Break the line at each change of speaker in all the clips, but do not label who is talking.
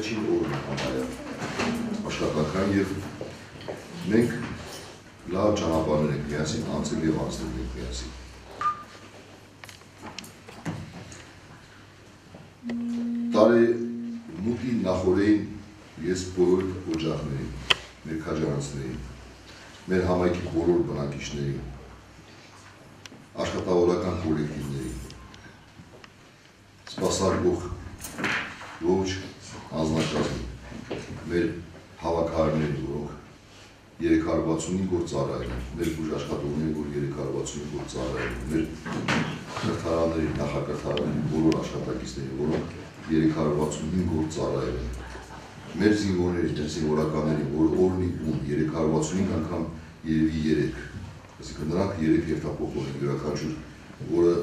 վերջին օրն համարյա աշխատանքան եւ մենք լավ ճանապարհներ ենք միասին անցել եւ անցնել ենք միասին։ Տարի մուտի նախորդին ես բոլոր օջախներին, մեր քաջարանցներին, մեր համայնքի բոլոր բնակիչներին, աշխատավորական կոլեկտիվներին, սպասարկող ողջ անձնակազմին, մեր հավաքարներին, որոնք 365 օր ծառայել են, մեր բուժաշխատողներին, որ 365 օր ծառայել են, մեր կրթարանների, նախակրթարանների բոլոր աշխատակիցներին, որոնք 365 օր ծառայել են, մեր զինվորների, զինվորականներին, որ օրնի ում 365 անգամ երևի 3, այսինքն նրանք 3 երթափոխում են յուրաքանչյուր օրը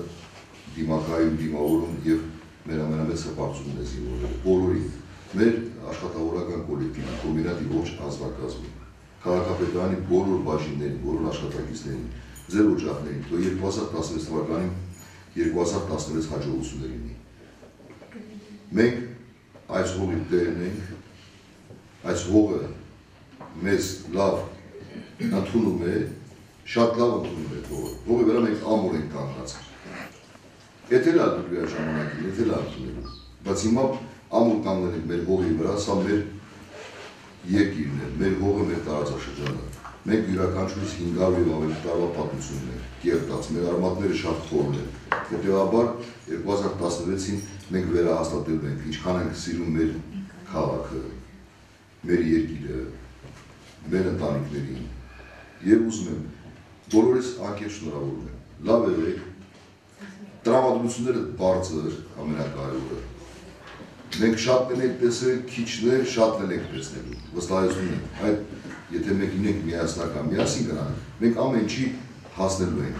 դիմակայում, դիմավորում եւ մեր ամենամեծ հպարտությունն է զինվորները, բոլորին, մեր աշխատավորական կոլեկտիվի, կոմբինատի ողջ անձնակազմին, քաղաքապետարանի բոլոր բաժիններին, բոլոր աշխատակիցներին, ձեր օջախներին, թող 2016 թվականին 2016 հաջողություններ լինի։ Մենք այս հողի տերն ենք, այս հողը մեզ լավ ընդունում է, շատ լավ ընդունում է հողը, հողի վրա մենք ամուր ենք կանգնած։ Եթե լավ դուք ժամանակին, եթե լավ ընդունել, բայց հիմա ամուր կանգնել ենք մեր հողի վրա, սա մեր երկիրն է, մեր հողը, մեր տարածաշրջանը։ Մենք յուրաքանչյուրից 500 եւ ավելի տարվա պատմություն ունենք, կերտած, մեր արմատները շատ խորն են։ Հետևաբար 2016-ին մենք վերահաստատել ենք, ինչքան ենք սիրում մեր քաղաքը, մեր երկիրը, մեր ընտանիքներին եւ ուզում եմ բոլորիս անկեղծ շնորհավորում եմ։ Լավ եղեք, տրամադրությունները բարձր ամենակարևորը։ Մենք շատն ենք տեսել, քիչներ շատն ենք տեսնելու, վստահեցնում եմ, այդ եթե մենք լինենք միասնական, միասին գնանք, մենք ամեն ինչի հասնելու ենք։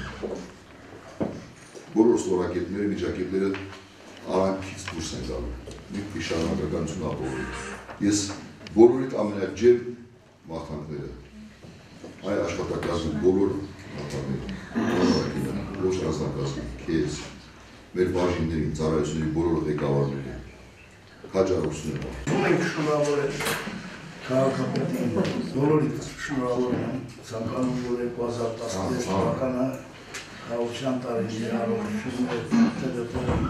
Բոլոր ստորակետները, միջակետները արանքից դուրս են գալու, մենք շարունակականություն ապրում։ Ես բոլորիդ ամենաջեր մաղթանքները, այ աշխատակազմի բոլոր մաղթանքները, ոչ անձնակազմի, քեզ, մեր բաժիններին, ծառայությունների բոլոր ղեկավարներին, քաջառություն եմ։
Մենք շնորհավոր ենք քաղաքապետին, բոլորիդ շնորհավոր եմ, ցանկանում որ 2016 թվականը խաղաղության տարին առողջություններ դեպքում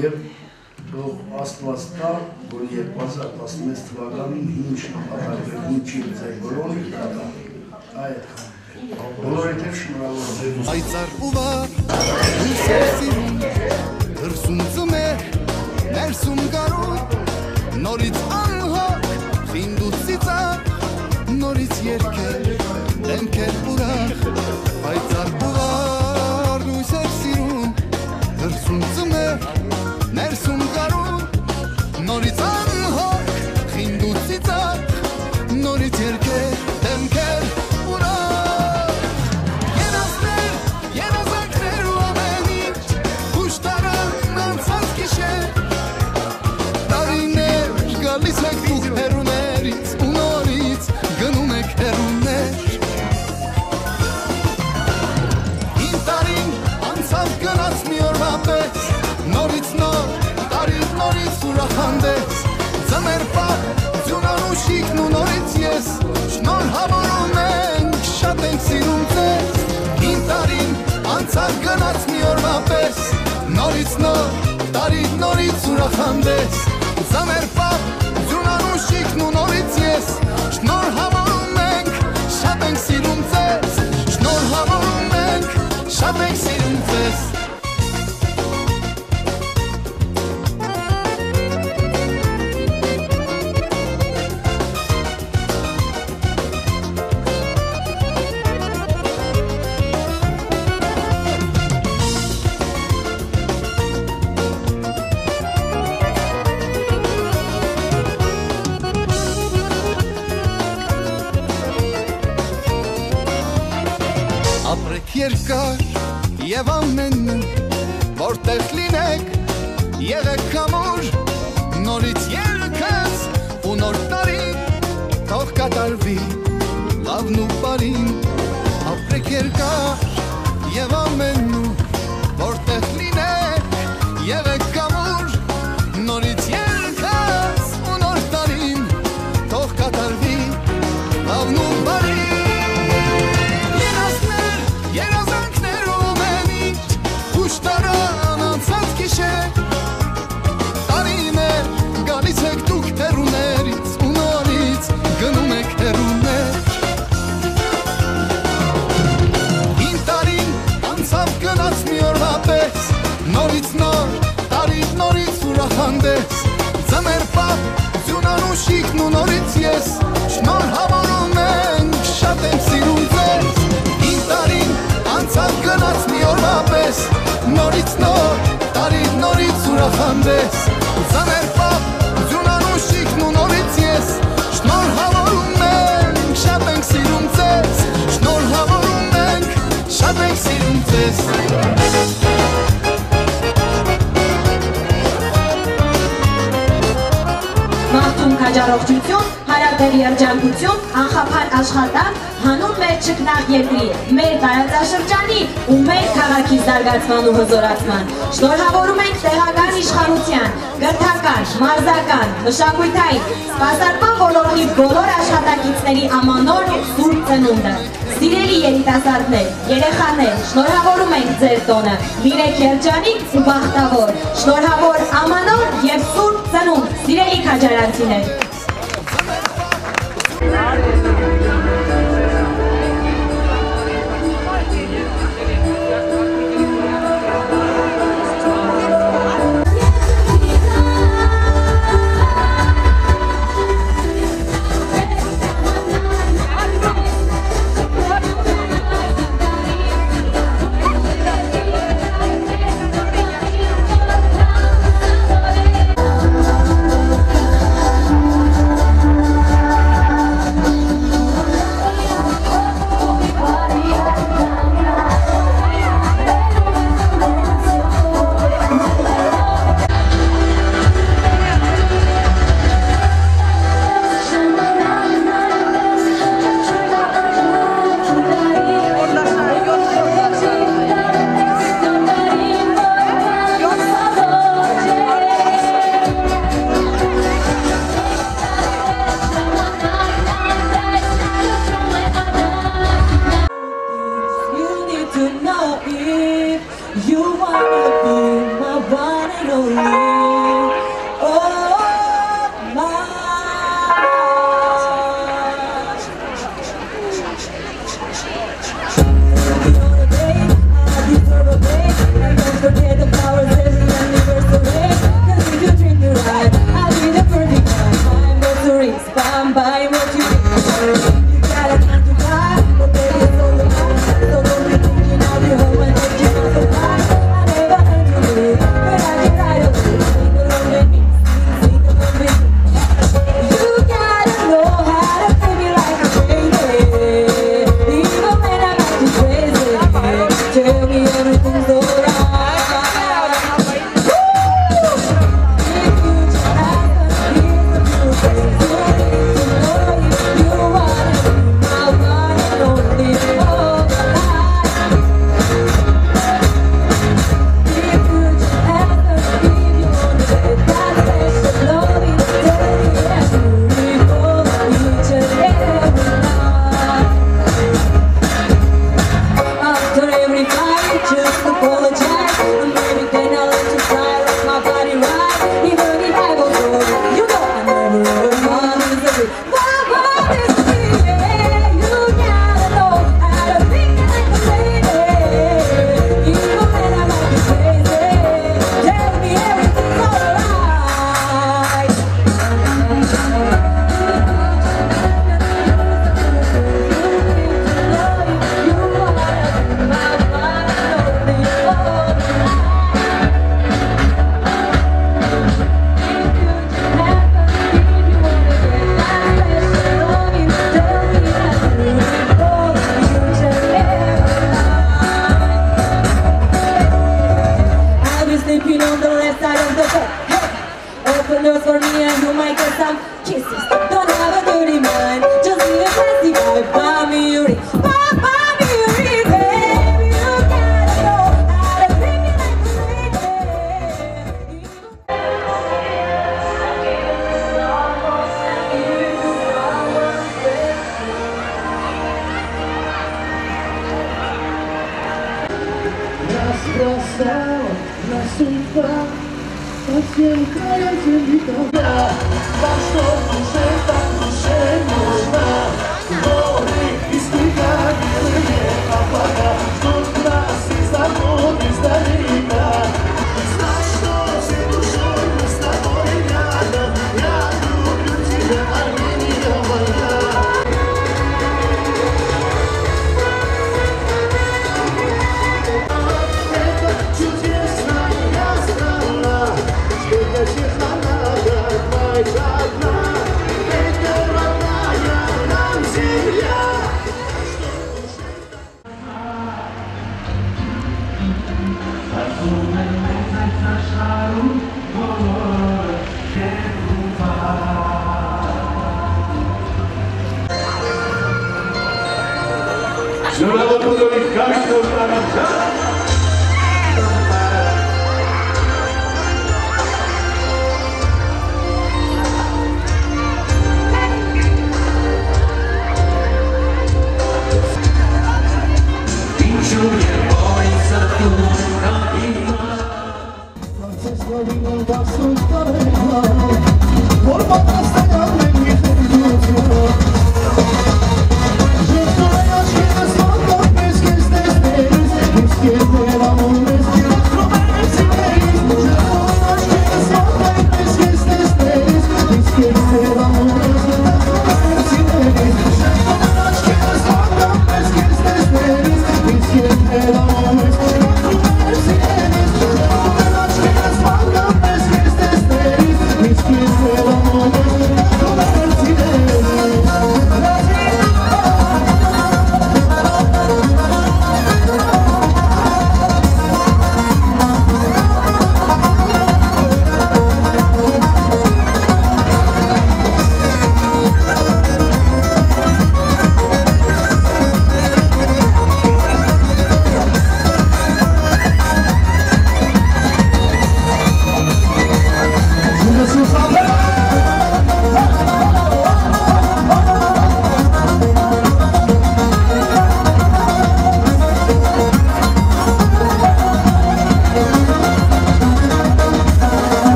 եւ թող Աստված տա, որ 2016 թվականին ինչ ապահովի, ինչի ձեր բոլորին կատա, այդ բոլորիդ շնորհավոր եմ։
Այծար ու վար, հուսեցին, դրսում ծմեր, ներսում գարուն, նորից անհակ, խինդու ծիծակ, նորից երկեր, դեմքեր ուրախ, այծար ու վար, հուսեցին, դրսում ծմեր, ներսում գարուն, նորից անհակ, խինդու ծիծակ, նորից երկեր, դեմքեր ուրախ, երազներ, երազանքներ ու ամեն ինչ, ուշ տարան անցած գիշեր, տարիներ գալիս եք դուք հեռուներից ու նորից գնում եք հեռուներ, հին տարին անցավ գնաց մի օրվա պես, նորից նոր, տարին նորից ուրախանդեց, ձմեր պահ, ձյունանու շիկն ու նորից ես, շնորհավորում ենք, շատ ենք սիրում ձեզ, հին տարին անցավ գնաց մի օրվա պես, նորից նոր, տարին նորից ուրախանդեց, ձմեր պահ, ձյունանու շիկն ու նորից ես, շնորհավորում ենք, շատ ենք սիրում ձեզ, շնորհավորում ենք, շատ ենք սիրում ձեզ։ Ապրեք երկար եւ ամենն որտեղ լինեք եղեք կամուր նորից երկած ու նոր տարին թող կատարվի լավն ու բարին ապրեք երկար եւ ամենն որտեղ լինեք եղեք կամուր նորից երկած ու նոր ուրախանդես Ձաներ պապ, ձյունանուշիկն ու նորից ես Շնորհավորում ենք, շատ ենք սիրում ձեզ Շնորհավորում ենք, շատ ենք սիրում ձեզ
Մաղթում քաջառողջություն, հարատև երջանկություն, անխափան աշխատանք, հանուն մեր ճկնաղ երկրի, մեր տարածաշրջանի ու մեր քաղաքի զարգացման ու հզորացման։ Շնորհավորում ենք տեղական իշխանության, կրթական, մարզական, մշակութային, սպասարկման ոլորտի բոլոր աշխատակիցների ամանոր ու սուրբ ծնունդը։ Սիրելի երիտասարդներ, երեխաներ, շնորհավորում ենք ձեր տոնը, լինեք երջանիկ ու բախտավոր, շնորհավոր ամանոր և սուրբ ծնունդ, սիրելի քաջարանցիներ։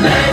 Մեզ